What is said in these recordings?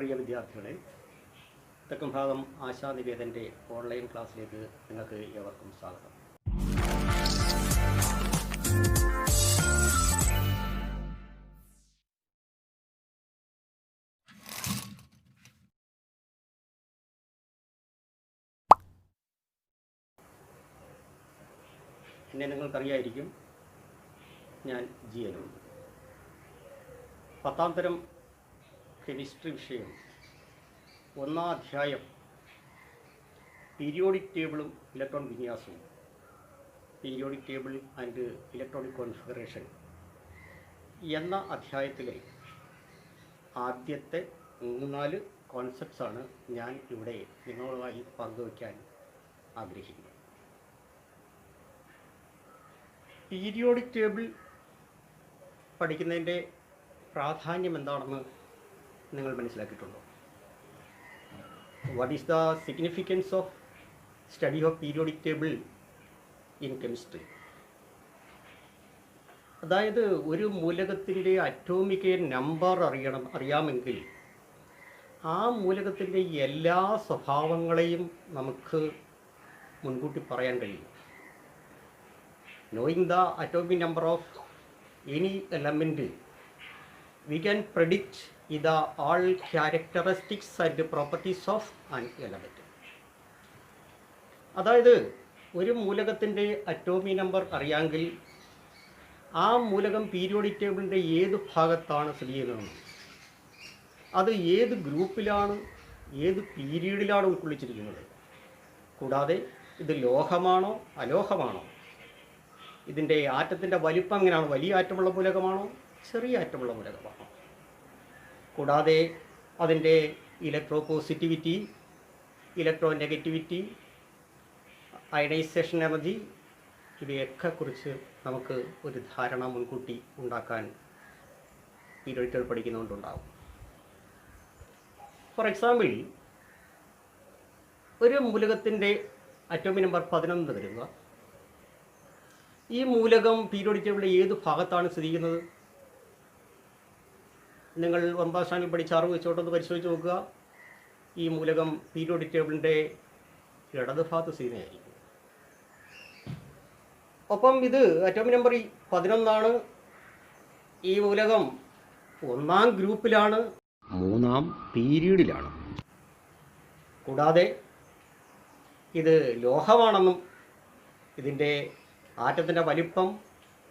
പ്രിയ വിദ്യാർത്ഥികളെ, തെക്കുംഭാഗം ആശാനികേതൻ്റെ ഓൺലൈൻ ക്ലാസ്സിലേക്ക് നിങ്ങൾക്ക് ഏവർക്കും സ്വാഗതം. എന്നെ നിങ്ങൾക്കറിയായിരിക്കും, ഞാൻ ജി അനു. 10ാം തരം കെമിസ്ട്രി വിഷയം 1ാം അധ്യായം പീരിയോഡിക് ടേബിളും ഇലക്ട്രോൺ വിന്യാസവും, periodic table and electronic configuration എന്ന അധ്യായത്തിലെ ആദ്യത്തെ 3-4 കോൺസെപ്റ്റ്സാണ് ഞാൻ ഇവിടെ നിങ്ങളുമായി പങ്കുവയ്ക്കാൻ ആഗ്രഹിക്കുന്നത്. പീരിയോഡിക് ടേബിൾ പഠിക്കുന്നതിൻ്റെ പ്രാധാന്യം എന്താണെന്ന് നിങ്ങൾ മനസ്സിലാക്കിയിട്ടുണ്ടോ? What is the significance of study of periodic table in chemistry? അതായത് ഒരു മൂലകത്തിൻ്റെ അറ്റോമിക് നമ്പർ അറിയാമെങ്കിൽ ആ മൂലകത്തിൻ്റെ എല്ലാ സ്വഭാവങ്ങളെയും നമുക്ക് മുൻകൂട്ടി പറയാൻ കഴിയും. Knowing the atomic number of any element, we can predict the all characteristics and properties of an element. അതായത് ഒരു മൂലകത്തിൻ്റെ അറ്റോമിക് നമ്പർ അറിയാമെങ്കിൽ ആ മൂലകം പീരിയോഡിക് ടേബിളിൻ്റെ ഏത് ഭാഗത്താണ് സ്ഥിതി ചെയ്യുന്നതെന്ന്, അത് ഏത് ഗ്രൂപ്പിലാണ്, ഏത് പീരീഡിലാണ് ഉൾക്കൊള്ളിച്ചിരിക്കുന്നത്, കൂടാതെ ഇത് ലോഹമാണോ അലോഹമാണോ, ഇതിൻ്റെ ആറ്റത്തിൻ്റെ വലിപ്പം എങ്ങനെയാണ്, വലിയ ആറ്റമുള്ള മൂലകമാണോ ചെറിയ ആറ്റമുള്ള മൂലകമാണോ, കൂടാതെ അതിൻ്റെ electropositivity, electronegativity, ionization energy, ഇവയൊക്കെ കുറിച്ച് നമുക്ക് ഒരു ധാരണ മുൻകൂട്ടി ഉണ്ടാക്കാൻ പീരിയോഡിക് ടേബിൾ പഠിക്കുന്നതുകൊണ്ടുണ്ടാകും. ഫോർ എക്സാമ്പിൾ, ഒരു മൂലകത്തിൻ്റെ അറ്റോമിക് നമ്പർ 11 വരിക. ഈ മൂലകം പീരിയോഡിക് ടേബിളിൻ്റെ ഏത് ഭാഗത്താണ് സ്ഥിതി ചെയ്യുന്നത്? നിങ്ങൾ 9ാം സ്റ്റാൻഡേർഡിൽ പഠിച്ച അറിവ് വെച്ചോട്ടൊന്ന് പരിശോധിച്ച് നോക്കുക. ഈ മൂലകം പീരിയോഡിക് ടേബിളിൻ്റെ ഇടത് ഭാഗത്ത് സ്ഥിതി ചെയ്യുന്നതായിരിക്കും. ഒപ്പം ഇത് അറ്റോമിക് നമ്പർ 11 ഈ മൂലകം 1ാം ഗ്രൂപ്പിലാണ്, 3ാം പീരീഡിലാണ്. കൂടാതെ ഇത് ലോഹമാണെന്നും ഇതിൻ്റെ ആറ്റത്തിൻ്റെ വലിപ്പം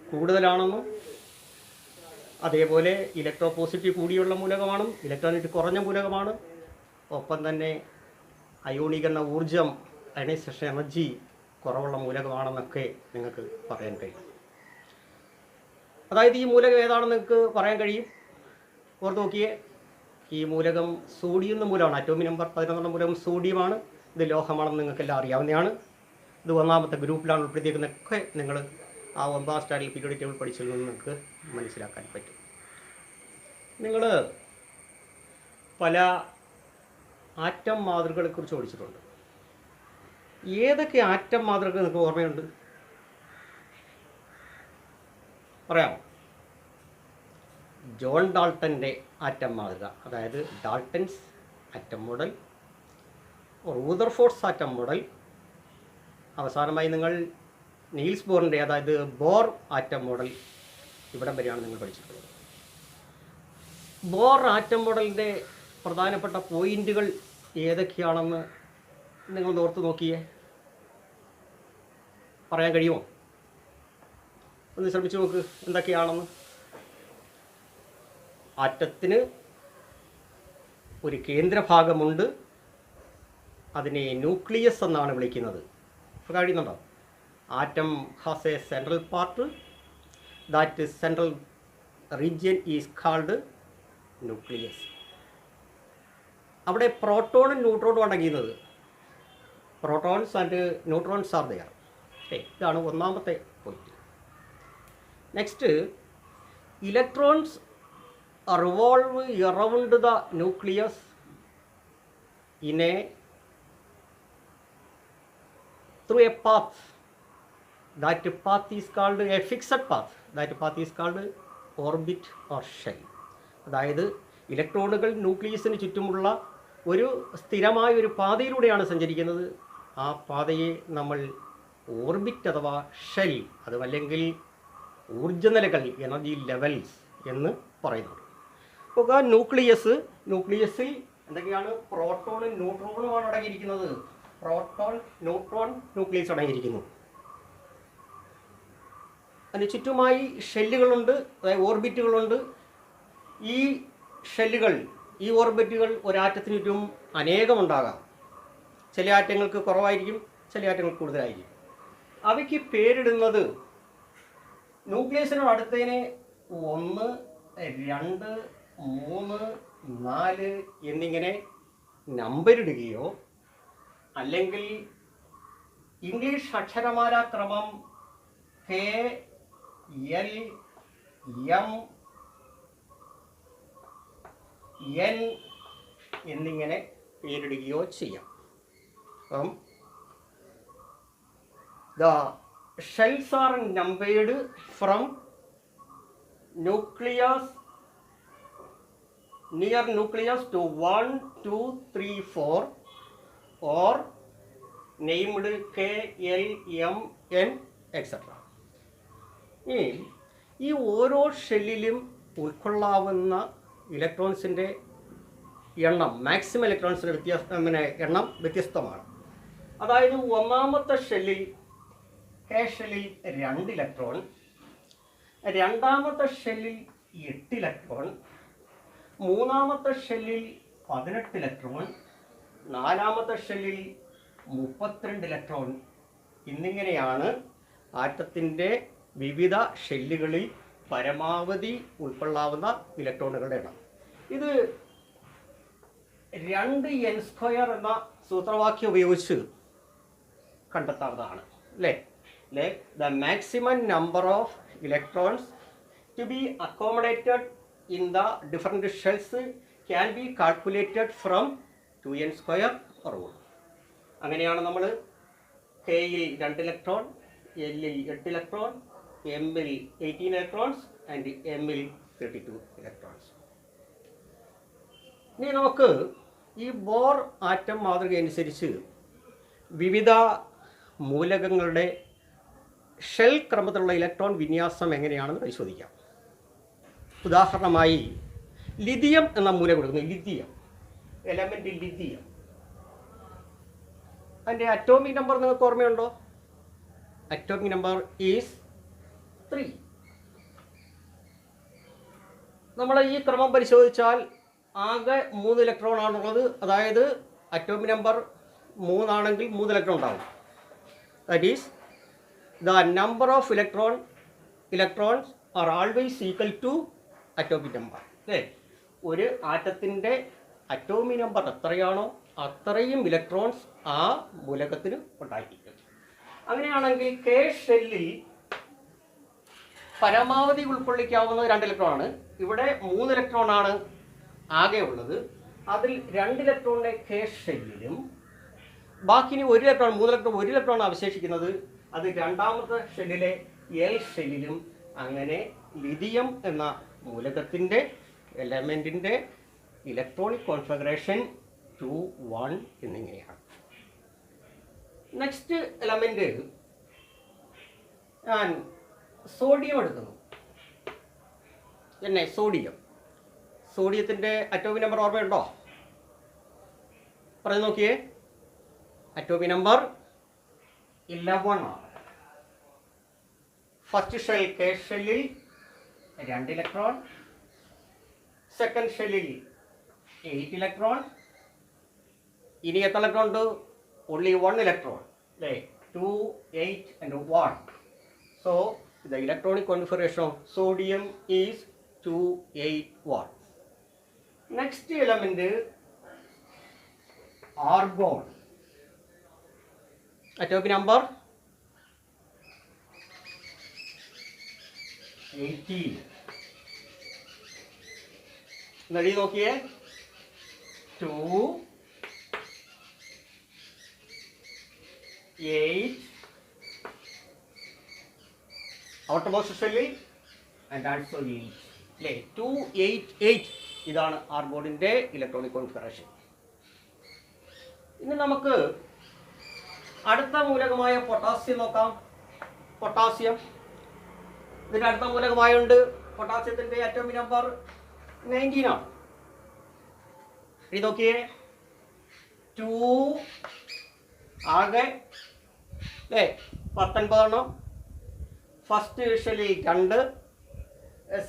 കൂടുതലാണെന്നും, അതേപോലെ ഇലക്ട്രോ പോസിറ്റീവ് കൂടിയുള്ള മൂലകമാണെന്നും ഇലക്ട്രോണിറ്റി കുറഞ്ഞ മൂലകമാണ്, ഒപ്പം തന്നെ അയോണീകരണ ഊർജം, അയണൈസേഷൻ എനർജി കുറവുള്ള മൂലകമാണെന്നൊക്കെ നിങ്ങൾക്ക് പറയാൻ കഴിയും. അതായത് ഈ മൂലകം ഏതാണെന്ന് നിങ്ങൾക്ക് പറയാൻ കഴിയും. ഓർത്ത് നോക്കിയേ, ഈ മൂലകം സോഡിയം എന്ന മൂലമാണ്. അറ്റോമിക് നമ്പർ 11 മൂലകം സോഡിയമാണ്. ഇത് ലോഹമാണെന്ന് നിങ്ങൾക്കെല്ലാം അറിയാവുന്നതാണ്. ഇത് 1ാമത്തെ ഗ്രൂപ്പിലാണ് ഉൾപ്പെടുത്തിയിരിക്കുന്നതൊക്കെ നിങ്ങൾ ആ 9ാം സ്റ്റാൻഡേർഡിൽ പീരിയോഡിക് ടേബിൾ പഠിച്ചതിൽ നിന്ന് നിങ്ങൾക്ക് മനസ്സിലാക്കാൻ പറ്റും. നിങ്ങൾ പല ആറ്റം മാതൃകകളെക്കുറിച്ച് പഠിച്ചിട്ടുണ്ട്. ഏതൊക്കെ ആറ്റം മാതൃകകൾ നിങ്ങൾക്ക് ഓർമ്മയുണ്ട്? പറയാമോ? ജോൺ ഡാൾട്ടൻ്റെ ആറ്റം മാതൃക, അതായത് Dalton's atom model, Rutherford's atom model, അവസാനമായി നിങ്ങൾ നീൽസ് ബോറിൻ്റെ, അതായത് ബോർ ആറ്റം മോഡൽ, ഇവിടം വരെയാണ് നിങ്ങൾ പഠിച്ചിട്ടുള്ളത്. ബോർ ആറ്റം മോഡലിൻ്റെ പ്രധാനപ്പെട്ട പോയിന്റുകൾ ഏതൊക്കെയാണെന്ന് നിങ്ങൾ ഓർത്ത് നോക്കിയേ. പറയാൻ കഴിയുമോ? ഒന്ന് ശ്രമിച്ചു നോക്ക് എന്തൊക്കെയാണെന്ന്. ആറ്റത്തിന് ഒരു കേന്ദ്രഭാഗമുണ്ട്, അതിനെ ന്യൂക്ലിയസ് എന്നാണ് വിളിക്കുന്നത്. കഴിയുന്നുണ്ടോ? Atom has a central part, that central region is called nucleus. അവിടെ പ്രോട്ടോണും ന്യൂട്രോണും അടങ്ങിയത്. Protons and neutrons are there. ഇതാണ് 1ാമത്തെ point. Next, electrons revolve around the nucleus in a through a path. That path is called a fixed path. That path is called orbit or shell. അതായത് ഇലക്ട്രോണുകൾ ന്യൂക്ലിയസിന് ചുറ്റുമുള്ള ഒരു സ്ഥിരമായ ഒരു പാതയിലൂടെയാണ് സഞ്ചരിക്കുന്നത്. ആ പാതയെ നമ്മൾ ഓർബിറ്റ് അഥവാ ഷെൽ, അതുമല്ലെങ്കിൽ ഊർജ്ജനിലകൾ, എനർജി ലെവൽസ് എന്ന് പറയുന്നത്. അപ്പോൾ ന്യൂക്ലിയസിൽ എന്തൊക്കെയാണ്? പ്രോട്ടോണും ന്യൂട്രോണുമാണ് അടങ്ങിയിരിക്കുന്നത്. പ്രോട്ടോൺ, ന്യൂട്രോൺ, ന്യൂക്ലിയസ് അടങ്ങിയിരിക്കുന്നു. അതിന് ചുറ്റുമായി ഷെല്ലുകളുണ്ട്, അതായത് ഓർബിറ്റുകളുണ്ട്. ഈ ഷെല്ലുകൾ, ഈ ഓർബിറ്റുകൾ ഒരാറ്റത്തിന് ചുറ്റും അനേകമുണ്ടാകാം. ചില ആറ്റങ്ങൾക്ക് കുറവായിരിക്കും, ചില ആറ്റങ്ങൾക്ക് കൂടുതലായിരിക്കും. അവയ്ക്ക് പേരിടുന്നത് ന്യൂക്ലിയസിനോട് അടുത്തതിനെ 1, 2, 3, 4 എന്നിങ്ങനെ നമ്പരിടുകയോ അല്ലെങ്കിൽ English അക്ഷരമാലാക്രമം K, L, M, N എന്നിങ്ങനെ പേരിടുകയോ ചെയ്യാം. അപ്പം the shells are numbered from nucleus, near nucleus to 1, 2, 3, 4 or named K, L, M, N etc. ഈ ഓരോ ഷെല്ലിലും ഉൾക്കൊള്ളാവുന്ന ഇലക്ട്രോൺസിൻ്റെ എണ്ണം, മാക്സിമം ഇലക്ട്രോൺസിൻ്റെ എണ്ണം വ്യത്യസ്തമാണ്. അതായത് ഒന്നാമത്തെ ഷെല്ലിൽ, K ഷെല്ലിൽ 2 ഇലക്ട്രോൺ, രണ്ടാമത്തെ ഷെല്ലിൽ 8 ഇലക്ട്രോൺ, മൂന്നാമത്തെ ഷെല്ലിൽ 18 ഇലക്ട്രോൺ, നാലാമത്തെ ഷെല്ലിൽ 32 ഇലക്ട്രോൺ എന്നിങ്ങനെയാണ് ആറ്റത്തിൻ്റെ വിവിധ ഷെല്ലുകളിൽ പരമാവധി ഉൾക്കൊള്ളാവുന്ന ഇലക്ട്രോണുകളുടെ എണ്ണം. ഇത് 2n² എന്ന സൂത്രവാക്യം ഉപയോഗിച്ച് കണ്ടെത്താവുന്നതാണ് അല്ലേ? The maximum number of electrons to be accommodated in the different shells can be calculated from 2n² rule. അങ്ങനെയാണ് നമ്മൾ Kയിൽ 2 ഇലക്ട്രോൺ, Lൽ 8 ഇലക്ട്രോൺ, Mൽ 18 ഇലക്ട്രോൺസ് ആൻഡ് Mൽ 32 ഇലക്ട്രോൺസ്. ഇനി നമുക്ക് ഈ ബോർ ആറ്റം മാതൃക അനുസരിച്ച് വിവിധ മൂലകങ്ങളുടെ ഷെൽ ക്രമത്തിലുള്ള ഇലക്ട്രോൺ വിന്യാസം എങ്ങനെയാണെന്ന് പരിശോധിക്കാം. ഉദാഹരണമായി ലിഥിയം എന്ന മൂലകം കൊടുക്കുന്നു. ലിഥിയം എലമെന്റ് ലിഥിയം, അതിൻ്റെ അറ്റോമിക് നമ്പർ നിങ്ങൾക്ക് ഓർമ്മയുണ്ടോ? Atomic number is 3. നമ്മൾ ഈ ക്രമം പരിശോധിച്ചാൽ ആകെ 3 ഇലക്ട്രോൺ ആണുള്ളത്. അതായത് അറ്റോമിക് നമ്പർ 3 ആണെങ്കിൽ 3 ഇലക്ട്രോൺ ഉണ്ടാവും. That is the number of electrons are always equal to atomic number. അല്ലേ? ഒരു ആറ്റത്തിൻ്റെ അറ്റോമിക് നമ്പർ എത്രയാണോ അത്രയും ഇലക്ട്രോൺസ് ആ മൂലകത്തിന് ഉണ്ടായിരിക്കും. അങ്ങനെയാണെങ്കിൽ K ഷെല്ലിൽ പരമാവധി ഉൾക്കൊള്ളിക്കാവുന്നത് 2 ഇലക്ട്രോൺ ആണ്. ഇവിടെ 3 ഇലക്ട്രോൺ ആണ് ആകെ ഉള്ളത്. അതിൽ 2 ഇലക്ട്രോണിനെ K ഷെല്ലിലും ബാക്കി 1 ഇലക്ട്രോൺ, 3 ഇലക്ട്രോൺ, 1 ഇലക്ട്രോൺ അവശേഷിക്കുന്നത് അത് രണ്ടാമത്തെ ഷെല്ലിലെ L ഷെല്ലിലും. അങ്ങനെ ലിഥിയം എന്ന മൂലകത്തിൻ്റെ എലമെൻറ്റിൻ്റെ ഇലക്ട്രോണിക് കോൺഫിഗറേഷൻ 2, 1 എന്നിങ്ങനെയാണ്. നെക്സ്റ്റ് എലമെൻറ്റ് ഞാൻ സോഡിയം എടുക്കുന്നു. എന്നെ സോഡിയത്തിൻ്റെ അറ്റോമിക് നമ്പർ ഓർമ്മയുണ്ടോ? പറഞ്ഞു നോക്കിയേ. അറ്റോമിക് നമ്പർ 11 ആണ്. ഫസ്റ്റ് ഷെൽ K ഷെല്ലിൽ 2 ഇലക്ട്രോൺ, സെക്കൻഡ് ഷെല്ലിൽ 8 ഇലക്ട്രോൺ. ഇനി എത്ര ഇലക്ട്രോൺ ഉണ്ട്? ഓൺലി 1 ഇലക്ട്രോൺ അല്ലേ? 2, 8 and 1. So the electronic configuration of sodium is 2, 8, 1. Next element argon. Atomic number 18. എഴുതി നോക്കിയേ. 2, 8 outermost ഷെല്ലിൽ and also 8 അല്ലേ? 2, 8, 8 ഇതാണ് ആർഗോണിൻ്റെ ഇലക്ട്രോണിക് കോൺഫിഗറേഷൻ. ഇനി നമുക്ക് അടുത്ത മൂലകമായ പൊട്ടാസ്യം നോക്കാം. പൊട്ടാസ്യം ഇതിൻ്റെ അടുത്ത മൂലകമായുണ്ട്. പൊട്ടാസ്യത്തിൻ്റെ ആറ്റോമിക് നമ്പർ 19 ആണ്. എഴുതി നോക്കിയേ. 2 ആകെ അല്ലേ 19 എണ്ണം. ഫസ്റ്റ് ഷെല്ലിൽ 2,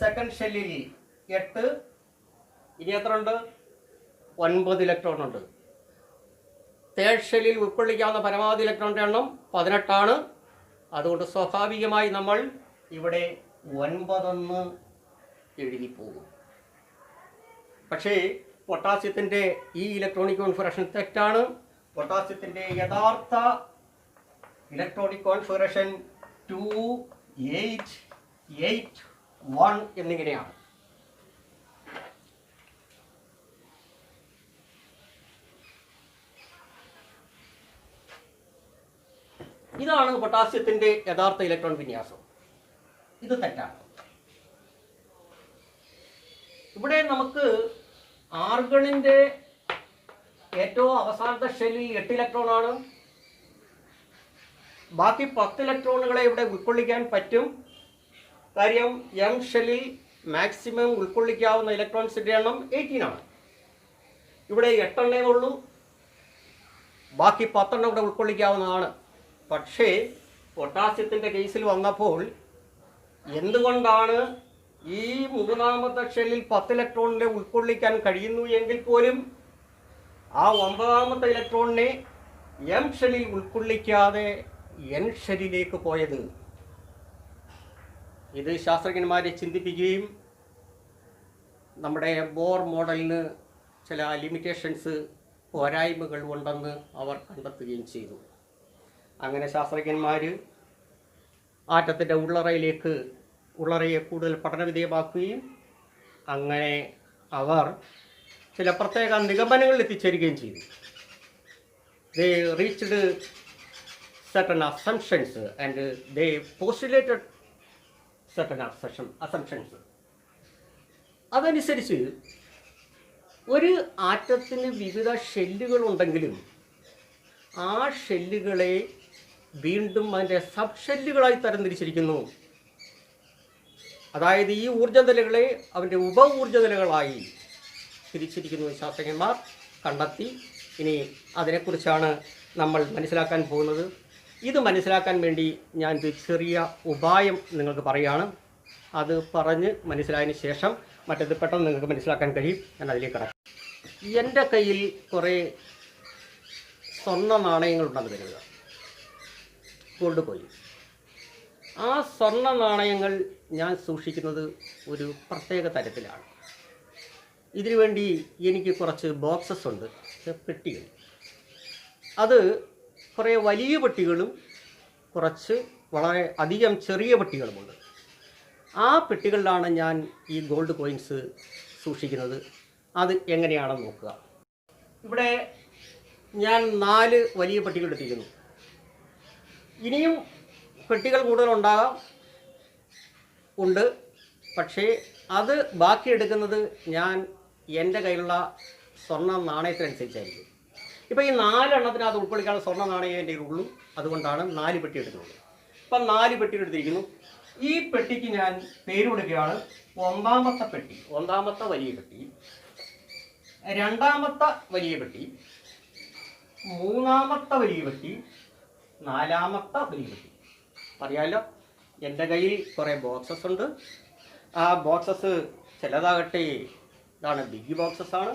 സെക്കൻഡ് ഷെല്ലിൽ 8. ഇനി എത്ര ഉണ്ട്? 9 ഇലക്ട്രോൺ ഉണ്ട്. തേർഡ് ഷെല്ലിൽ ഉൾക്കൊള്ളിക്കാവുന്ന പരമാവധി ഇലക്ട്രോണിൻ്റെ എണ്ണം 18 ആണ്. അതുകൊണ്ട് സ്വാഭാവികമായി നമ്മൾ ഇവിടെ 9 എഴുതി പോകും. പക്ഷേ പൊട്ടാസ്യത്തിൻ്റെ ഈ ഇലക്ട്രോണിക് കോൺഫിഗറേഷൻ തെറ്റാണ്. പൊട്ടാസ്യത്തിൻ്റെ യഥാർത്ഥ ഇലക്ട്രോണിക് കോൺഫിഗറേഷൻ 2, 8, 8, 1 എന്നിങ്ങനെയാണ്. ഇതാണ് പൊട്ടാസ്യത്തിൻ്റെ യഥാർത്ഥ ഇലക്ട്രോൺ വിന്യാസം. ഇത് തെറ്റാണ്. ഇവിടെ നമുക്ക് ആർഗണിൻ്റെ ഏറ്റവും അവസാനത്തെ ഷെല്ലിൽ 8 ഇലക്ട്രോൺ ആണ്. ബാക്കി 10 ഇലക്ട്രോണുകളെ ഇവിടെ ഉൾക്കൊള്ളിക്കാൻ പറ്റും. കാര്യം എം ഷെല്ലിൽ മാക്സിമം ഉൾക്കൊള്ളിക്കാവുന്ന ഇലക്ട്രോൺസിൻ്റെ എണ്ണം 18 ആണ്. ഇവിടെ 8 എണ്ണേ ഉള്ളൂ. ബാക്കി 10 എണ്ണം ഇവിടെ ഉൾക്കൊള്ളിക്കാവുന്നതാണ്. പക്ഷേ പൊട്ടാസ്യത്തിൻ്റെ കേസിൽ വന്നപ്പോൾ എന്തുകൊണ്ടാണ് ഈ മൂന്നാമത്തെ ഷെല്ലിൽ 10 ഇലക്ട്രോണിനെ ഉൾക്കൊള്ളിക്കാൻ കഴിയുന്നു എങ്കിൽ പോലും ആ 9ാമത്തെ ഇലക്ട്രോണിനെ എം ഷെല്ലിൽ ഉൾക്കൊള്ളിക്കാതെ എൻ ഷെല്ലിലേക്ക് പോയത്? ഇത് ശാസ്ത്രജ്ഞന്മാരെ ചിന്തിപ്പിക്കുകയും നമ്മുടെ ബോർ മോഡലിന് ചില ലിമിറ്റേഷൻസ്, പോരായ്മകൾ ഉണ്ടെന്ന് അവർ കണ്ടെത്തുകയും ചെയ്തു. അങ്ങനെ ശാസ്ത്രജ്ഞന്മാർ ആറ്റത്തിൻ്റെ ഉള്ളറയെ കൂടുതൽ പഠനവിധേയമാക്കുകയും അങ്ങനെ അവർ ചില പ്രത്യേക നിഗമനങ്ങളിൽ എത്തിച്ചേരുകയും ചെയ്തു. They reached certain assumptions and they postulated certain assumptions. അതനുസരിച്ച് ഒരു ആറ്റത്തിന് വിവിധ ഷെല്ലുകൾ ഉണ്ടെങ്കിലും ആ ഷെല്ലുകളെ വീണ്ടും അതിൻ്റെ സബ് ഷെല്ലുകളായി തരംതിരിച്ചിരിക്കുന്നു. അതായത് ഈ ഊർജ്ജനിലകളെ അവൻ്റെ ഉപ ഊർജ്ജനിലകളായി തിരിച്ചിരിക്കുന്നു ശാസ്ത്രജ്ഞന്മാർ കണ്ടെത്തി. ഇനി അതിനെക്കുറിച്ചാണ് നമ്മൾ മനസ്സിലാക്കാൻ പോകുന്നത്. ഇത് മനസ്സിലാക്കാൻ വേണ്ടി ഞാനൊരു ചെറിയ ഉപായം നിങ്ങൾക്ക് പറയുകയാണ്. അത് പറഞ്ഞ് മനസ്സിലായതിന് ശേഷം മറ്റേത് പെട്ടെന്ന് നിങ്ങൾക്ക് മനസ്സിലാക്കാൻ കഴിയും. ഞാൻ അതിലേക്ക് കടക്കാം. എൻ്റെ കയ്യിൽ കുറേ സ്വർണ്ണ നാണയങ്ങളുണ്ടെന്ന് കരുതുക, ഗോൾഡ് കോയിൻ. ആ സ്വർണ്ണ നാണയങ്ങൾ ഞാൻ സൂക്ഷിക്കുന്നത് ഒരു പ്രത്യേക തരത്തിലാണ്. ഇതിനു വേണ്ടി എനിക്ക് കുറച്ച് ബോക്സസ് ഉണ്ട്, പെട്ടികൾ. അത് കുറേ വലിയ പെട്ടികളും കുറച്ച് വളരെ അധികം ചെറിയ പെട്ടികളുമുണ്ട്. ആ പെട്ടികളിലാണ് ഞാൻ ഈ ഗോൾഡ് കോയിൻസ് സൂക്ഷിക്കുന്നത്. അത് എങ്ങനെയാണെന്ന് നോക്കുക. ഇവിടെ ഞാൻ 4 വലിയ പെട്ടികൾ എടുത്തിരിക്കുന്നു. ഇനിയും പെട്ടികൾ കൂടുതലുണ്ടാകാം ഉണ്ട്. പക്ഷേ അത് ബാക്കി എടുക്കുന്നത് ഞാൻ എൻ്റെ കയ്യിലുള്ള സ്വർണ്ണ നാണയത്തിനനുസരിച്ചായിരിക്കും. ഇപ്പോൾ ഈ 4 എണ്ണത്തിനകത്ത് ഉൾക്കൊള്ളിക്കാനുള്ള സ്വർണ്ണ നാണയം എൻ്റെ ഉള്ളൂ. അതുകൊണ്ടാണ് 4 പെട്ടി എടുക്കുന്നത്. ഇപ്പം 4 പെട്ടി എടുത്തിരിക്കുന്നു. ഈ പെട്ടിക്ക് ഞാൻ പേര് കൊടുക്കുകയാണ് 1ാമത്തെ പെട്ടി, 1ാമത്തെ വലിയ പെട്ടി, 2ാമത്തെ വലിയ പെട്ടി, 3ാമത്തെ വലിയ പെട്ടി, 4ാമത്തെ വലിയ പെട്ടി. അറിയാമല്ലോ, എൻ്റെ കയ്യിൽ കുറേ ബോക്സസ് ഉണ്ട്. ആ ബോക്സസ് ചിലതാകട്ടെ ഇതാണ് ബിഗ് ബോക്സസ് ആണ്,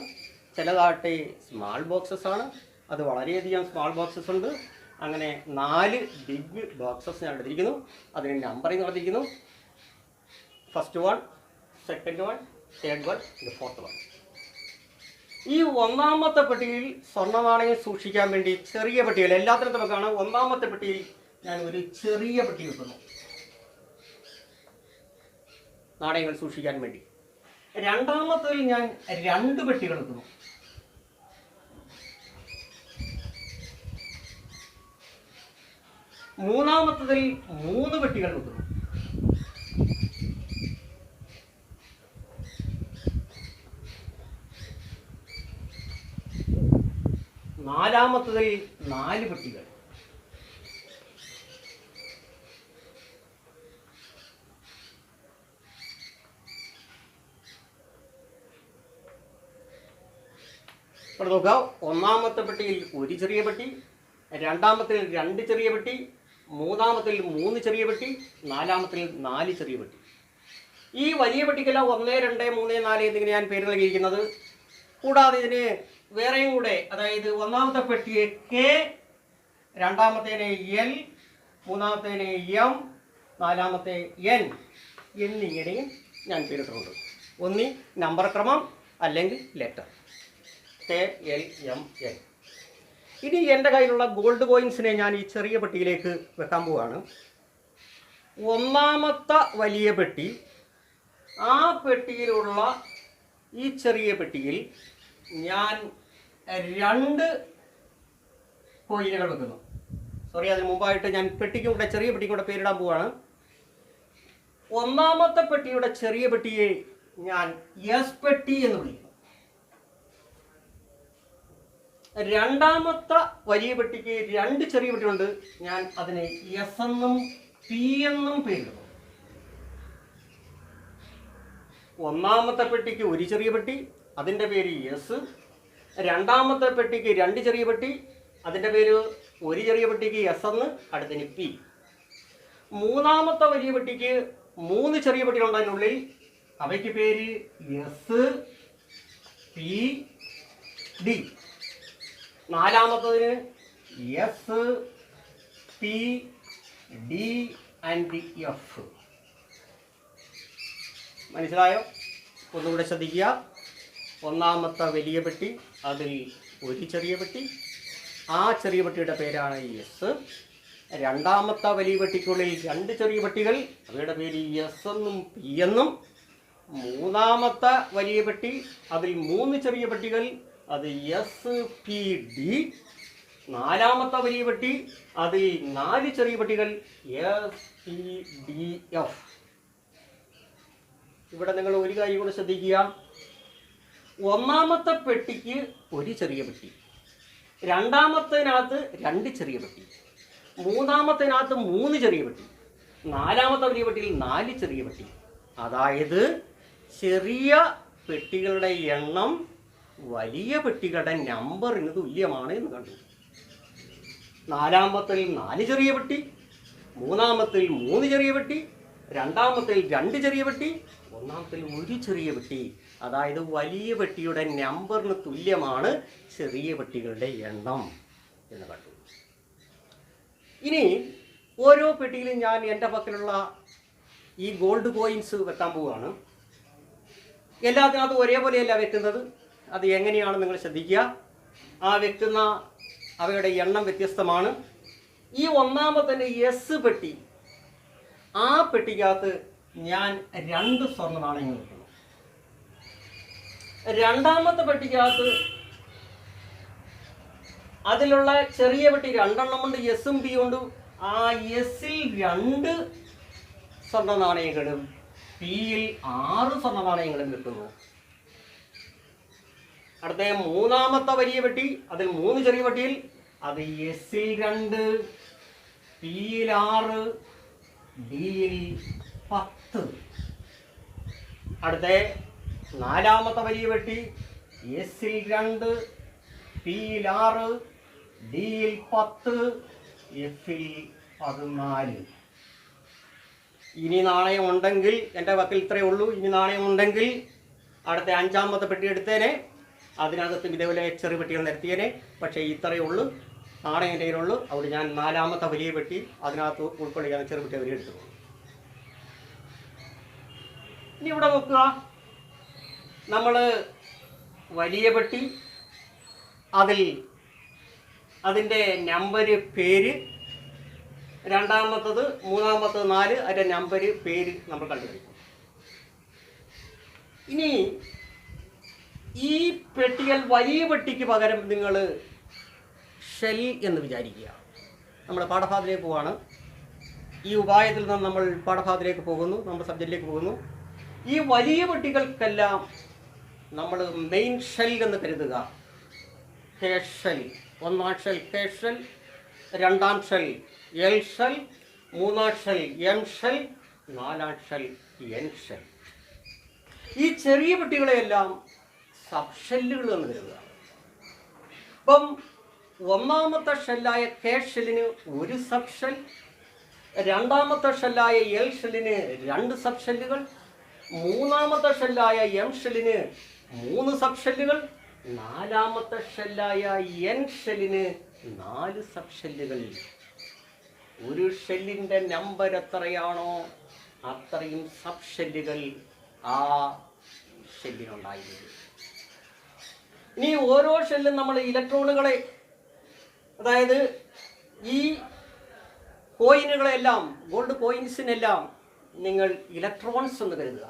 ചിലതാകട്ടെ സ്മാൾ ബോക്സസ് ആണ്. അത് വളരെയധികം സ്മാൾ ബോക്സസ് ഉണ്ട്. അങ്ങനെ 4 ബിഗ് ബോക്സസ് ഞാൻ എടുത്തിരിക്കുന്നു. അതിന് നമ്പറിങ് നടത്തിയിരിക്കുന്നു. First 1, second 1, third 1, fourth 1. ഈ 1ാമത്തെ പെട്ടിയിൽ സ്വർണ്ണ നാണയം സൂക്ഷിക്കാൻ വേണ്ടി ചെറിയ പെട്ടികൾ എല്ലാത്തിനും നമുക്കാണ്. 1ാമത്തെ പെട്ടിയിൽ ഞാൻ ഒരു ചെറിയ പെട്ടി വെക്കുന്നു നാണയങ്ങൾ സൂക്ഷിക്കാൻ വേണ്ടി. 2ാമത്തേതിൽ ഞാൻ 2 പെട്ടികൾ വെക്കുന്നു. 3ാമത്തേതിൽ 3 പെട്ടികൾ വെക്കുന്നു. 4 നാലാമത്തതിൽ 4 പെട്ടികൾ. ഇവിടെ നോക്കുക, ഒന്നാമത്തെ പെട്ടിയിൽ 1 ചെറിയ പെട്ടി, രണ്ടാമത്തിൽ 2 ചെറിയ പെട്ടി, മൂന്നാമത്തിൽ 3 ചെറിയ പെട്ടി, നാലാമത്തിൽ 4 ചെറിയ പെട്ടി. ഈ വലിയ പെട്ടിക്കല്ല 1, 2, 3, 4 എന്നിങ്ങനെ ഞാൻ പേര് നൽകിയിരിക്കുന്നത്. കൂടാതെ ഇതിന് വേറെയും കൂടെ, അതായത് ഒന്നാമത്തെ പെട്ടിയെ കെ, രണ്ടാമത്തേനെ എൽ, മൂന്നാമത്തേനെ എം, നാലാമത്തെ എൻ എന്നിങ്ങനെയും ഞാൻ പേരിട്ടിട്ടുണ്ട്. ഒന്നി നമ്പർ ക്രമം അല്ലെങ്കിൽ ലെറ്റർ KLMN. ഇനി എൻ്റെ കയ്യിലുള്ള ഗോൾഡ് കോയിൻസിനെ ഞാൻ ഈ ചെറിയ പെട്ടിയിലേക്ക് വെക്കാൻ പോവുകയാണ്. ഒന്നാമത്തെ വലിയ പെട്ടി, ആ പെട്ടിയിലുള്ള ഈ ചെറിയ പെട്ടിയിൽ ഞാൻ 2 കോയിനുകൾ വെക്കുന്നു. സോറി, അതിന് മുമ്പായിട്ട് ഞാൻ പെട്ടിക്കും കൂടെ ചെറിയ പെട്ടിക്കും കൂടെ പേരിടാൻ പോവുകയാണ്. ഒന്നാമത്തെ പെട്ടിയുടെ ചെറിയ പെട്ടിയെ ഞാൻ എസ് പെട്ടി എന്ന് വിളിക്കുന്നു. രണ്ടാമത്തെ വലിയ പെട്ടിക്ക് 2 ചെറിയ പെട്ടിയുണ്ട്, ഞാൻ അതിനെ എസ് എന്നും പി എന്നും പേരിടുന്നു. ഒന്നാമത്തെ പെട്ടിക്ക് 1 ചെറിയ പെട്ടി, അതിൻ്റെ പേര് എസ്. രണ്ടാമത്തെ പെട്ടിക്ക് 2 ചെറിയ പെട്ടി, അതിൻ്റെ പേര് 1 ചെറിയ പെട്ടിക്ക് എസ് എന്ന്, അടുത്തതിന് പി. മൂന്നാമത്തെ വലിയ പെട്ടിക്ക് 3 ചെറിയ പെട്ടികളുണ്ട് അതിനുള്ളിൽ, അവയ്ക്ക് പേര് എസ്, പി, ഡി. നാലാമത്തതിന് S, P, D and F. മനസ്സിലായോ? ഒന്നുകൂടെ ശ്രദ്ധിക്കുക. ഒന്നാമത്തെ വലിയ പെട്ടി, അതിൽ 1 ചെറിയ പെട്ടി, ആ ചെറിയ പെട്ടിയുടെ പേരാണ് എസ്. രണ്ടാമത്തെ വലിയ പെട്ടിക്കുള്ളിൽ 2 ചെറിയ പെട്ടികൾ, അവയുടെ പേര് എസ് എന്നും പി എന്നും. മൂന്നാമത്തെ വലിയ പെട്ടി, അതിൽ 3 ചെറിയ പെട്ടികൾ, അത് എസ്, പി, ഡി. നാലാമത്തെ വലിയ പെട്ടി, അതിൽ 4 ചെറിയ പെട്ടികൾ, എസ്, പി, ഡി, എഫ്. ഇവിടെ നിങ്ങൾ ഒരു കാര്യം കൂടെ ശ്രദ്ധിക്കുക. ഒന്നാമത്തെ പെട്ടിക്ക് 1 ചെറിയ പെട്ടി, രണ്ടാമത്തേനകത്ത് 2 ചെറിയ പെട്ടി, മൂന്നാമത്തേനകത്ത് 3 ചെറിയ പെട്ടി, നാലാമത്തെ വലിയ പെട്ടിയിൽ 4 ചെറിയ പെട്ടി. അതായത് ചെറിയ പെട്ടികളുടെ എണ്ണം വലിയ പെട്ടികളുടെ നമ്പറിന് തുല്യമാണ് എന്ന് കണ്ടു. നാലാമത്തിൽ 4 ചെറിയ പെട്ടി, മൂന്നാമത്തിൽ 3 ചെറിയ പെട്ടി, രണ്ടാമത്തിൽ 2 ചെറിയ പെട്ടി, ഒന്നാമത്തിൽ 1 ചെറിയ പെട്ടി. അതായത് വലിയ പെട്ടിയുടെ നമ്പറിന് തുല്യമാണ് ചെറിയ പെട്ടികളുടെ എണ്ണം എന്ന് കണ്ടു. ഇനി ഓരോ പെട്ടിയിലും ഞാൻ എൻ്റെ പക്കലുള്ള ഈ ഗോൾഡ് കോയിൻസ് വെക്കാൻ പോവുകയാണ്. എല്ലാത്തിനകത്തും ഒരേപോലെയല്ല വെക്കുന്നത്. അത് എങ്ങനെയാണ് നിങ്ങൾ ശ്രദ്ധിക്കുക. ആ വെക്കുന്ന അവയുടെ എണ്ണം വ്യത്യസ്തമാണ്. ഈ ഒന്നാമത്തെ എസ് പെട്ടി, ആ പെട്ടിക്കകത്ത് ഞാൻ 2 സ്വർണ്ണ നാണയങ്ങൾ വെക്കുന്നു. രണ്ടാമത്തെ പെട്ടിക്കകത്ത് അതിലുള്ള ചെറിയ പെട്ടി 2 എണ്ണമുണ്ട്, എസും പി ഉണ്ട്. ആ എസിൽ 2 സ്വർണ്ണ നാണയങ്ങളും പിയിൽ 6 സ്വർണ്ണ നാണയങ്ങളും വെക്കുന്നു. അടുത്ത മൂന്നാമത്തെ വലിയ പെട്ടി, അതിൽ 3 ചെറിയ പെട്ടിയിൽ, അത് എസിൽ 2, പിയിൽ 6, ഡിയിൽ 10. അടുത്ത നാലാമത്തെ വലിയ പെട്ടി, എസിൽ 2, പിയിൽ 6, ഡിയിൽ 10, എഫിൽ 14. ഇനി നാണയം ഉണ്ടെങ്കിൽ, എൻ്റെ പക്കൽ ഇത്രയേ ഉള്ളൂ, ഇനി നാണയം ഉണ്ടെങ്കിൽ അടുത്ത 5-ാമത്തെ പെട്ടി എടുത്തേനെ, അതിനകത്ത് ഇതേപോലെ ചെറിയ പെട്ടികൾ നിരത്തിയേനെ. പക്ഷേ ഇത്രയേ ഉള്ളൂ, നാണയം എൻ്റെ കയ്യിലുള്ളൂ. അവിടെ ഞാൻ 4-ാമത്തെ വലിയ പെട്ടി അതിനകത്ത് ഉൾക്കൊള്ളിക്കാൻ ചെറിയ പെട്ടി അവർ എടുത്തു. ഇനി ഇവിടെ നോക്കുക, നമ്മൾ വലിയ പെട്ടി, അതിൽ അതിൻ്റെ നമ്പർ, പേര്, രണ്ടാമത്തത്, മൂന്നാമത്തത് 4, അതിൻ്റെ നമ്പർ, പേര് നമ്മൾ കണ്ടുപിടിക്കും. ഇനി ഈ പെട്ടികൾ വലിയ പെട്ടിക്ക് പകരം നിങ്ങൾ ഷെൽ എന്ന് വിചാരിക്കുക. നമ്മൾ പാഠഭാഗത്തിലേക്ക് പോവാണ്. ഈ ഉപായത്തിൽ നിന്ന് നമ്മൾ പാഠഭാഗത്തിലേക്ക് പോകുന്നു, നമ്മുടെ സബ്ജക്റ്റിലേക്ക് പോകുന്നു. ഈ വലിയ പെട്ടികൾക്കെല്ലാം നമ്മൾ മെയിൻ ഷെൽ എന്ന് കരുതുക. ഷെൽ ഒന്നാം ഷെൽ കെ ഷെൽ, രണ്ടാം ഷെൽ എൽ ഷെൽ, മൂന്നാം ഷെൽ എം ഷെൽ, നാലാം ഷെൽ എൻ ഷെൽ. ഈ ചെറിയ പെട്ടികളെയെല്ലാം സബ് ഷെല്ലുകൾ എന്ന് കരുതുക. അപ്പം ഒന്നാമത്തെ ഷെല്ലായ കെ ഷെല്ലിന് ഒരു സബ് ഷെൽ, രണ്ടാമത്തെ ഷെല്ലായ എൽ ഷെല്ലിന് 2 സബ് ഷെല്ലുകൾ, മൂന്നാമത്തെ ഷെല്ലായ എം ഷെല്ലിന് 3 സബ് ഷെല്ലുകൾ, നാലാമത്തെ ഷെല്ലായ എൻ ഷെല്ലിന് 4 സബ് ഷെല്ലുകൾ. ഒരു ഷെല്ലിൻ്റെ നമ്പർ എത്രയാണോ അത്രയും സബ് ഷെല്ലുകൾ ആ ഷെല്ലിനുണ്ടായിരുന്നു. ഇനി ഓരോ ഷെല്ലും നമ്മൾ ഇലക്ട്രോണുകളെ, അതായത് ഈ കോയിനുകളെല്ലാം, ഗോൾഡ് കോയിൻസിനെല്ലാം നിങ്ങൾ ഇലക്ട്രോൺസ് എന്ന് കരുതുക.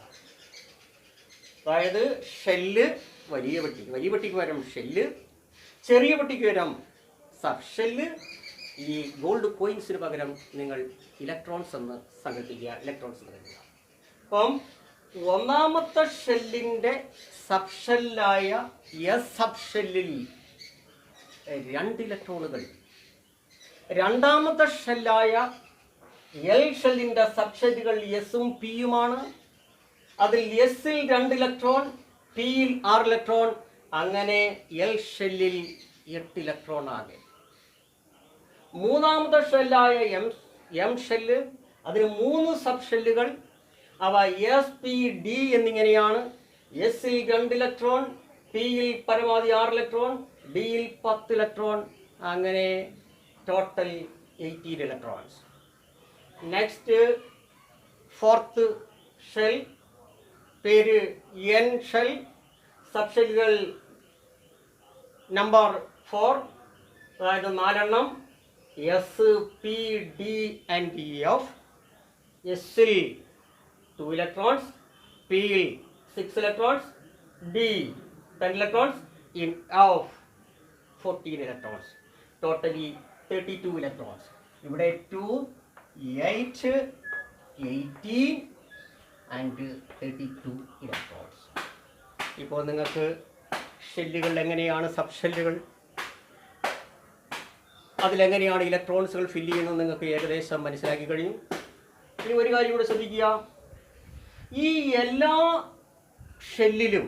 അതായത് ഷെല്ല്, വലിയ പെട്ടിക്ക് പകരം ഷെല്ല്, ചെറിയ പെട്ടിക്ക് പകരം സബ് ഷെല്ല്, ഈ ഗോൾഡ് കോയിൻസിന് പകരം നിങ്ങൾ ഇലക്ട്രോൺസ് എന്ന് സങ്കല്പിക്കുക, ഇലക്ട്രോൺസ് എന്ന് കരുതുക. അപ്പം ഒന്നാമത്തെ ഷെല്ലിൻ്റെ സബ് ഷെല്ലായ എസ് സബ് ഷെല്ലിൽ 2 ഇലക്ട്രോണുകൾ, രണ്ടാമത്തെ ഷെല്ലായ എൽ ഷെല്ലിൻ്റെ സബ് ഷെല്ലുകൾ എസും പിയുമാണ്. അതിൽ എസിൽ 2 ഇലക്ട്രോൺ, പിയിൽ 6 ഇലക്ട്രോൺ, അങ്ങനെ എൽ ഷെല്ലിൽ 8 ഇലക്ട്രോൺ ആകെ. മൂന്നാമത്തെ ഷെല്ലായ എം ഷെല്ല്, അതിന് 3 സബ് ഷെല്ലുകൾ. അവ എസ് പി ഡി എന്നിങ്ങനെയാണ്. എസിൽ 2 ഇലക്ട്രോൺ, പിയിൽ പരമാവധി 6 ഇലക്ട്രോൺ, ഡിയിൽ 10 ഇലക്ട്രോൺ, അങ്ങനെ total 18 electrons. Next fourth shell, പേര് എൻ ഷെൽ, സബ് ഷെല്ലുകൾ നമ്പർ 4, അതായത് 4 എണ്ണം. S P D and F. എസിൽ 2 ഇലക്ട്രോൺസ്, പിയിൽ 6 electrons, D 10 electrons, in F 14 electrons. Totally 32 electrons. ഇവിടെ 2, 8, 18 ആൻഡ് 32 ഇലക്ട്രോൺസ്. ഇപ്പോൾ നിങ്ങൾക്ക് ഷെല്ലുകൾ എങ്ങനെയാണ്, സബ് ഷെല്ലുകൾ, അതിലെങ്ങനെയാണ് ഇലക്ട്രോൺസുകൾ ഫില്ല് ചെയ്യുന്നത് നിങ്ങൾക്ക് ഏകദേശം മനസ്സിലാക്കി കഴിഞ്ഞു. ഇനി ഒരു കാര്യം കൂടെ ശ്രദ്ധിക്കുക. ഈ എല്ലാ ഷെല്ലിലും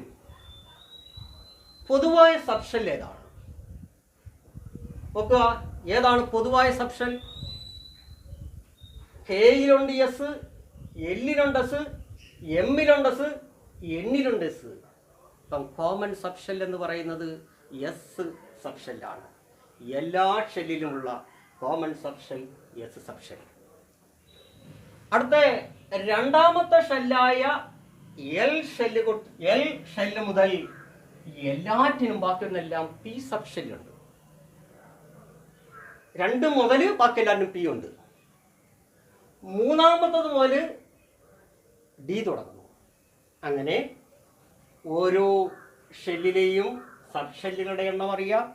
പൊതുവായ സബ് ഷെൽ ഏതാണ്? നോക്കുക, ഏതാണ് പൊതുവായ സബ് ഷെൽ? കെയിലുണ്ട് എസ്, എല്ലിലുണ്ട് എസ്, എമ്മിലുണ്ട് എസ്, എന്നിലുണ്ട് എസ്. അപ്പം കോമൺ സബ് ഷെൽ എന്ന് പറയുന്നത് എസ് സബ് ഷെല്ലാണ്. എല്ലാ ഷെല്ലിലുമുള്ള common sub shell S sub shell. അടുത്ത രണ്ടാമത്തെ ഷെല്ലായ എൽ ഷെല്ല് മുതൽ എല്ലാറ്റിനും ബാക്കിയൊന്നെല്ലാം പി സബ് ഷെല്ലുണ്ട്. 2 മുതൽ ബാക്കി എല്ലാറ്റിനും പി ഉണ്ട്. മൂന്നാമത്തത് മുതൽ ഡി തുടങ്ങുന്നു. അങ്ങനെ ഓരോ ഷെല്ലിലെയും സബ് ഷെല്ലുകളുടെ എണ്ണം അറിയാം,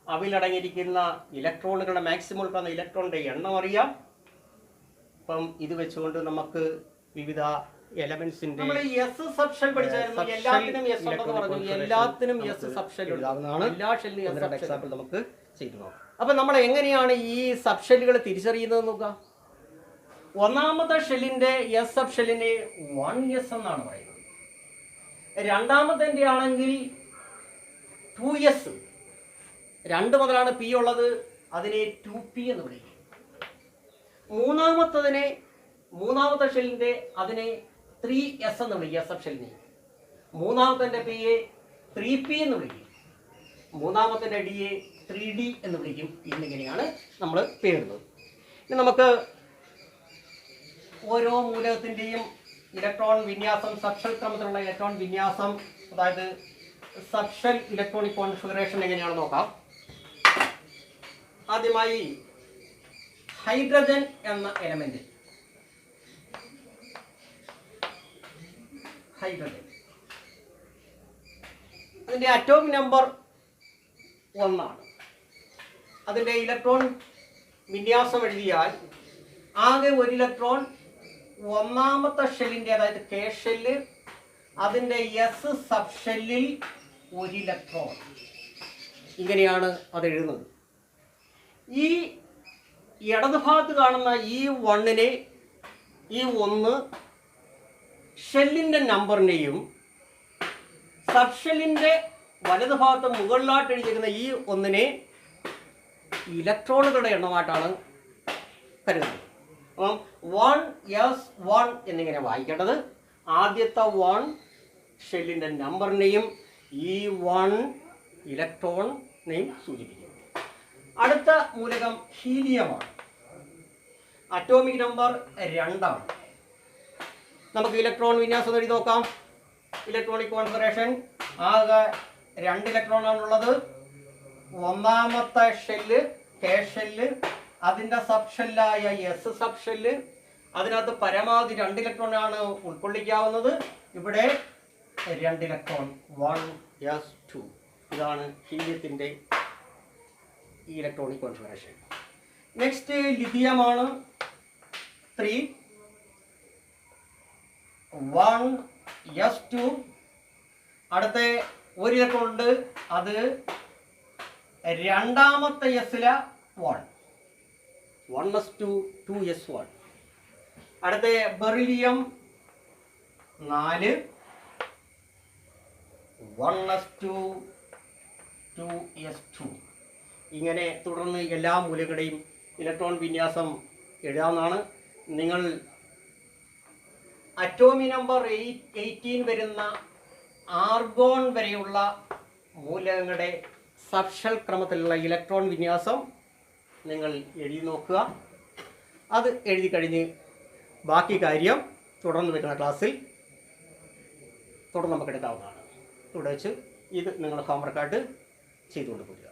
അവയിലടങ്ങിയിരിക്കുന്ന ഇലക്ട്രോണുകളുടെ മാക്സിമം ഉൾപ്പെടുന്ന ഇലക്ട്രോണിൻ്റെ എണ്ണം അറിയാം. അപ്പം ഇത് വെച്ചുകൊണ്ട് നമുക്ക് വിവിധ എലമെന്റ്സിന്റെ നമ്മൾ എസ് സബ് ഷെൽ പഠിച്ചായിരുന്നു. എല്ലാത്തിനും എസ് ഉണ്ടെന്ന് പറഞ്ഞു. എല്ലാത്തിനും എസ് സബ് ഷെൽ ഉണ്ടാകുന്നതാണ്. എല്ലാ ഷെല്ലിനും എസ് എക്സാമ്പിൾ നമുക്ക് ചെയ്തു നോക്കാം. അപ്പം നമ്മൾ എങ്ങനെയാണ് ഈ സബ് ഷെല്ലുകൾ തിരിച്ചറിയുന്നത് നോക്കാം. ഒന്നാമത്തെ ഷെല്ലിന്റെ എസ് സബ് ഷെല്ലിനെ 1s എന്നാണ് പറയുന്നത്. രണ്ടാമത്തെ ആണെങ്കിൽ 2s, 2 മുതലാണ് പി ഉള്ളത്, അതിനെ 2p എന്ന് വിളിക്കും. മൂന്നാമത്തെ ഷെല്ലിന്റെ അതിനെ 3s എന്ന് വിളിക്കുക, സബ് ഷെല്ലിനെ. മൂന്നാമത്തെ പിയെ 3p എന്ന് വിളിക്കും. മൂന്നാമത്തെ ഡിയെ 3d എന്ന് വിളിക്കും. എന്നിങ്ങനെയാണ് നമ്മൾ പേരുന്നത്. ഇനി നമുക്ക് ഓരോ മൂലകത്തിൻ്റെയും ഇലക്ട്രോൺ വിന്യാസം, സബ്ഷെൽ ക്രമത്തിലുള്ള ഇലക്ട്രോൺ വിന്യാസം, അതായത് സബ്ഷെൽ ഇലക്ട്രോണിക് കോൺഫിഗറേഷൻ എങ്ങനെയാണെന്ന് നോക്കാം. ആദ്യമായി ഹൈഡ്രജൻ എന്ന എലമെന്റ്, ഹൈഡ്രജൻ, അതിൻ്റെ അറ്റോമിക് നമ്പർ 1 ആണ്. അതിൻ്റെ ഇലക്ട്രോൺ വിന്യാസം എഴുതിയാൽ ആകെ 1 ഇലക്ട്രോൺ ഒന്നാമത്തെ ഷെല്ലിൻ്റെ, അതായത് കെ ഷെല്ല്, അതിൻ്റെ എസ് സബ് ഷെല്ലിൽ 1 ഇലക്ട്രോൺ. ഇങ്ങനെയാണ് അത് എഴുതുന്നത്. ഈ ഇടത് ഭാഗത്ത് കാണുന്ന ഈ വണ്ണിനെ, ഈ 1 ഷെല്ലിൻ്റെ നമ്പറിനെയും സബ് ഷെല്ലിൻ്റെ വലത് ഭാഗത്ത് മുകളിലായിട്ട് എഴുതിയിരിക്കുന്ന ഈ 1നെ ഇലക്ട്രോണുകളുടെ എണ്ണമായിട്ടാണ് കരുതുന്നത്. അപ്പം 1s1 എന്നിങ്ങനെ വായിക്കേണ്ടത്. ആദ്യത്തെ 1 ഷെല്ലിൻ്റെ നമ്പറിനെയും ഈ 1 ഇലക്ട്രോണിനെയും സൂചിപ്പിക്കും. അടുത്ത മൂലകം ഹീലിയമാണ്. അറ്റോമിക് നമ്പർ 2 ആണ്. നമുക്ക് ഇലക്ട്രോൺ വിന്യാസം എഴുതി നോക്കാം. ഇലക്ട്രോണിക് കോൺഫിഗറേഷൻ ആകെ 2 ഇലക്ട്രോണാണുള്ളത്. ഒന്നാമത്തെ ഷെല്ല് കെ ഷെല്ല്, അതിൻ്റെ സബ് ഷെല്ലായ എസ് സബ് ഷെല്ല്, അതിനകത്ത് പരമാവധി 2 ഇലക്ട്രോണാണ് ഉൾക്കൊള്ളിക്കാവുന്നത്. ഇവിടെ 2 ഇലക്ട്രോൺ 1s2. ഇതാണ് ഹീലിയത്തിൻ്റെ ഈ ഇലക്ട്രോണിക് കോൺഫിഗറേഷൻ. നെക്സ്റ്റ് ലിഥിയമാണ്. 3 1s2. അടുത്ത 1 ഇലക്ട്രോൺ ഉണ്ട്, അത് രണ്ടാമത്തെ എസില 1s2 2s1. അടുത്ത ബെറിലിയം 4 1s2 2s2. ഇങ്ങനെ തുടർന്ന് എല്ലാ മൂലകളുടെയും ഇലക്ട്രോൺ വിന്യാസം എഴുതാവുന്നതാണ്. നിങ്ങൾ അറ്റോമിക് നമ്പർ 18 വരുന്ന ആർഗോൺ വരെയുള്ള മൂലകങ്ങളുടെ സബ്ഷൽ ക്രമത്തിലുള്ള ഇലക്ട്രോൺ വിന്യാസം നിങ്ങൾ എഴുതി നോക്കുക. അത് എഴുതി കഴിഞ്ഞ് ബാക്കി കാര്യം തുടർന്ന് വരുന്ന ക്ലാസ്സിൽ തുടർന്ന് നമുക്ക് എടുക്കാവുന്നതാണ്. ഇവിടെ വെച്ച് ഇത് നിങ്ങൾ ഹോംവർക്കായിട്ട് ചെയ്തുകൊണ്ട് പോരുക.